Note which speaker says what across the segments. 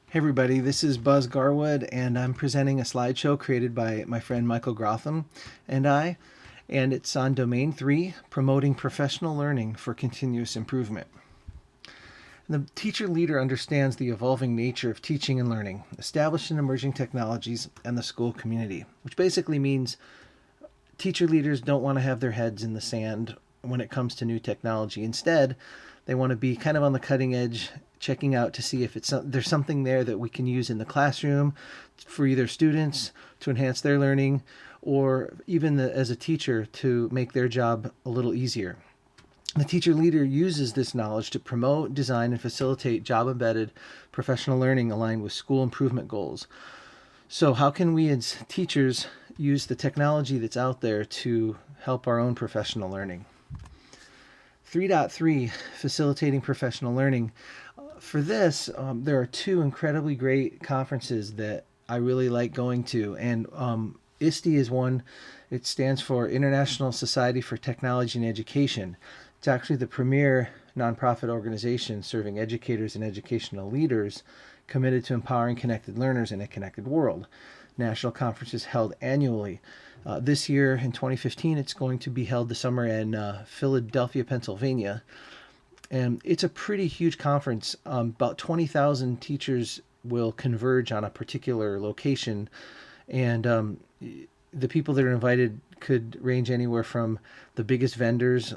Speaker 1: Hey everybody, this is Buzz Garwood, and I'm presenting a slideshow created by my friend Michael Grotham and it's on Domain 3, Promoting Professional Learning for Continuous Improvement. The teacher leader understands the evolving nature of teaching and learning, established in emerging technologies, and the school community, which basically means teacher leaders don't want to have their heads in the sand when it comes to new technology. Instead, they want to be kind of on the cutting edge, checking out to see if there's something there that we can use in the classroom for either students to enhance their learning or even as a teacher to make their job a little easier. The teacher leader uses this knowledge to promote, design, and facilitate job embedded professional learning aligned with school improvement goals. So, how can we as teachers use the technology that's out there to help our own professional learning? 3.3, Facilitating Professional Learning. For this, there are two incredibly great conferences that I really like going to, and ISTE is one. It stands for International Society for Technology and Education. It's actually the premier nonprofit organization serving educators and educational leaders committed to empowering connected learners in a connected world. National conference is held annually. This year, in 2015, it's going to be held this summer in Philadelphia, Pennsylvania. And it's a pretty huge conference. About 20,000 teachers will converge on a particular location. And the people that are invited could range anywhere from the biggest vendors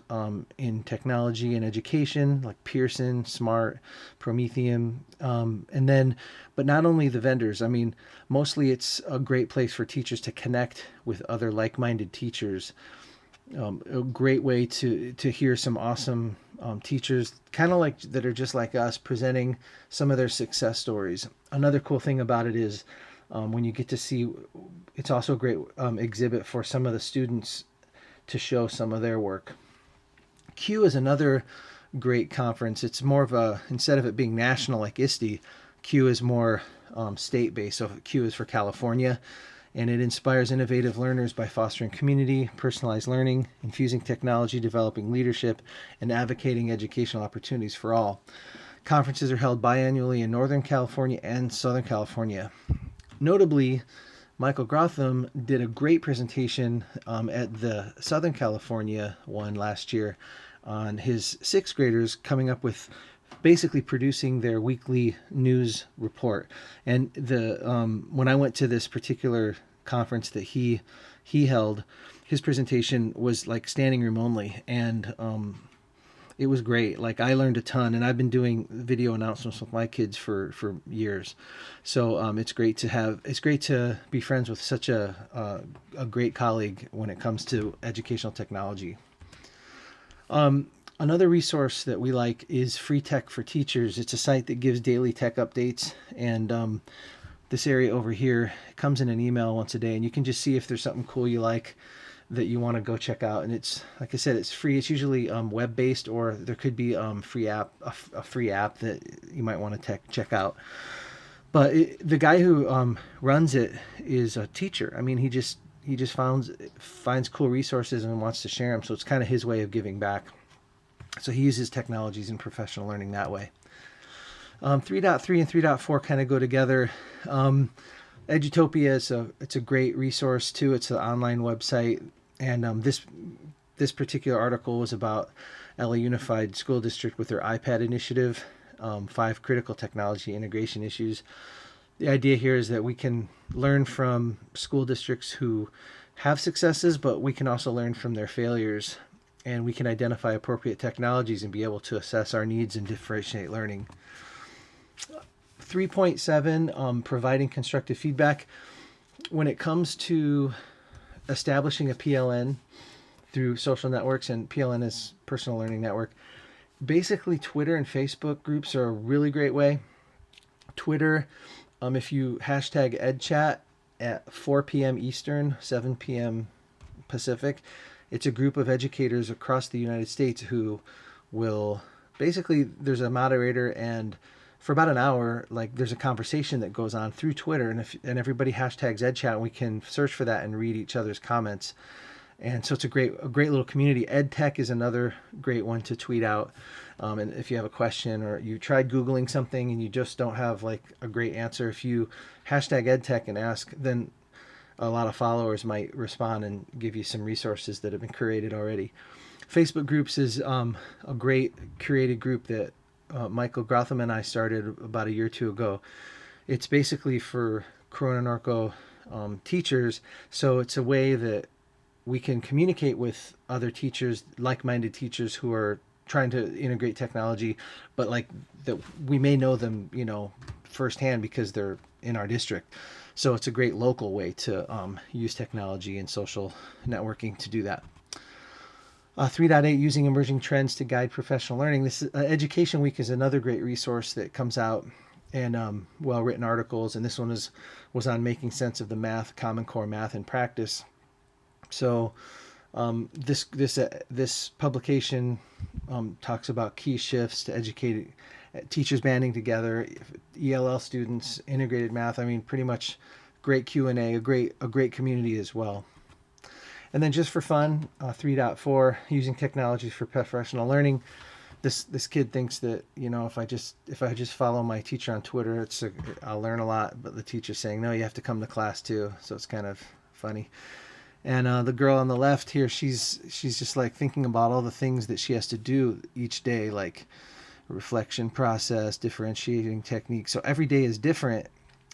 Speaker 1: in technology and education, like Pearson, Smart, Prometheum, but not only the vendors. I mean, mostly it's a great place for teachers to connect with other like-minded teachers. A great way to hear some awesome teachers, kind of like that are just like us, presenting some of their success stories. Another cool thing about it is when you get to see, it's also a great exhibit for some of the students to show some of their work. Q is another great conference. It's more of a, instead of it being national like ISTE, Q is more state-based. So Q is for California, and it inspires innovative learners by fostering community, personalized learning, infusing technology, developing leadership, and advocating educational opportunities for all. Conferences are held biannually in Northern California and Southern California. Notably, Michael Grotham did a great presentation at the Southern California one last year on his sixth graders coming up with basically producing their weekly news report. And when I went to this particular conference that he held, his presentation was like standing room only, and it was great. Like, I learned a ton, and I've been doing video announcements with my kids for years. So it's great to be friends with such a great colleague when it comes to educational technology. Another resource that we like is Free Tech for Teachers. It's a site that gives daily tech updates, and this area over here comes in an email once a day, and you can just see if there's something cool you like that you want to go check out. And it's, like I said, it's free. It's usually web-based, or there could be a free app that you might want to check out. But the guy who runs it is a teacher. I mean, he just finds cool resources and wants to share them. So it's kind of his way of giving back. So he uses technologies in professional learning that way. 3.3 and 3.4 kind of go together. Edutopia it's a great resource too. It's an online website, and this particular article was about LA Unified School District with their iPad initiative, 5 critical technology integration issues. The idea here is that we can learn from school districts who have successes, but we can also learn from their failures, and we can identify appropriate technologies and be able to assess our needs and differentiate learning. 3.7, providing constructive feedback. When it comes to establishing a PLN through social networks, and PLN is Personal Learning Network, basically Twitter and Facebook groups are a really great way. Twitter, if you hashtag EdChat at 4 p.m. Eastern, 7 p.m. Pacific, it's a group of educators across the United States who will basically, there's a moderator, and for about an hour, like, there's a conversation that goes on through Twitter, and everybody hashtags EdChat, and we can search for that and read each other's comments. And so it's a great little community. EdTech is another great one to tweet out. And if you have a question or you tried Googling something and you just don't have like a great answer, if you hashtag EdTech and ask, then a lot of followers might respond and give you some resources that have been curated already. Facebook groups is a great curated group that Michael Grotham and I started about a year or two ago. It's basically for Corona Norco teachers, so it's a way that we can communicate with other teachers, like-minded teachers who are trying to integrate technology, but like that we may know them, firsthand because they're in our district. So it's a great local way to use technology and social networking to do that. 3.8, using emerging trends to guide professional learning. This Education Week is another great resource that comes out, and well-written articles. And this one was on making sense of the math, Common Core math in practice. So this publication talks about key shifts to educate teachers banding together, ELL students, integrated math. I mean, pretty much great Q&A, a great community as well. And then just for fun, 3.4, using technologies for professional learning. This kid thinks that if I just follow my teacher on Twitter, I'll learn a lot. But the teacher's saying no, you have to come to class too. So it's kind of funny. And the girl on the left here, she's just like thinking about all the things that she has to do each day, like reflection process, differentiating techniques. So every day is different.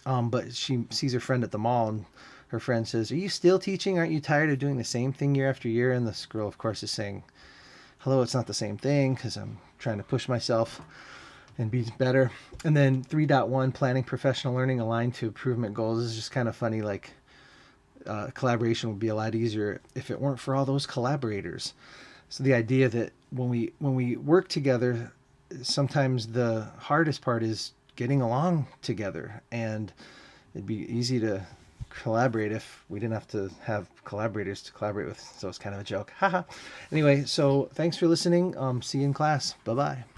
Speaker 1: But she sees her friend at the mall, and her friend says, "Are you still teaching? Aren't you tired of doing the same thing year after year?" And this girl, of course, is saying, "Hello, it's not the same thing because I'm trying to push myself and be better." And then 3.1, planning professional learning aligned to improvement goals. This is just kind of funny, like collaboration would be a lot easier if it weren't for all those collaborators. So the idea that when we work together, sometimes the hardest part is getting along together, and it'd be easy to collaborate if we didn't have to have collaborators to collaborate with. So it's kind of a joke. Haha. Anyway, so thanks for listening. See you in class. Bye-bye.